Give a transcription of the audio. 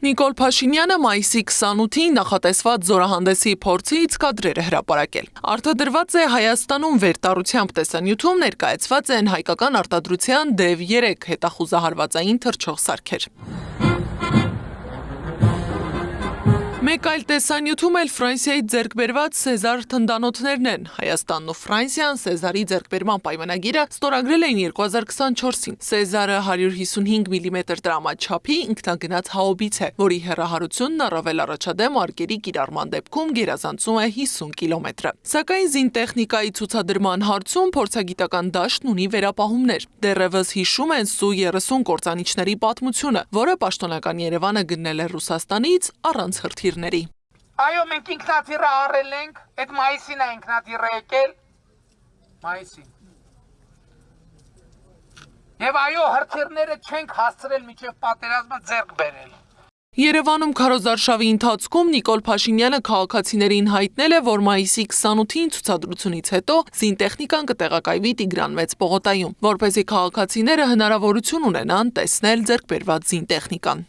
Նիկոլ Փաշինյանը մայիսի 28-ին նախատեսված զորահանդեսի փորձից կադրեր է հրապարակել։ Արտադրված է Հայաստանում վերտառությամբ տեսանյութում ներկայացված են հայկական արտադրության DEV-3 հետախուզահարվածային թռչող սարքեր։ Մեկ այլ տեսանյութում էլ Ֆրանսիայից ձեռք բերված Սեզար թնդանոթներն են։ Հայաստանն ու Ֆրանսիան Սեզարի ձեռքբերման պայմանագիրը ստորագրել էին 2024-ին։ Սեզարը 155 մմ տրամաչափի ինքնագնաց հաուբից է, որի հեռահարությունն առավել առաջադեմ արկերի կիրառման դեպքում գերազանցում է 50 կիլոմետրը։ Սակայն զինտեխնիկայի ցուցադրման հարցում փորձագիտական դաշտն ունի վերապահումներ։ Դեռևս հիշում են Սու-30 կործանիչների պատմությունը, որը պաշտոնական Երևանը գնել է Ռուսաստանից առանց հրթիռների։ Այո, մենք ինքնաթիռը առել ենք, այդ մայիսին է ինքնաթիռը եկել, մայիսին։ Եվ այո, հրթիռները չենք հասցրել մինչև պատերազմը ձեռք բերել։ Երևանում քարոզարշավի ընթացքում Նիկոլ Փաշինյանը քաղաքացիներին հայտնել է, որ մայիսի 28-ին ցուցադրությունից հետո զինտեխնիկան կտեղակայվի Տիգրան Մեծ պողոտայում, որպեսզի քաղաքացիները հնարավորություն ունենան տեսնել ձեռքբերված զինտեխնիկան։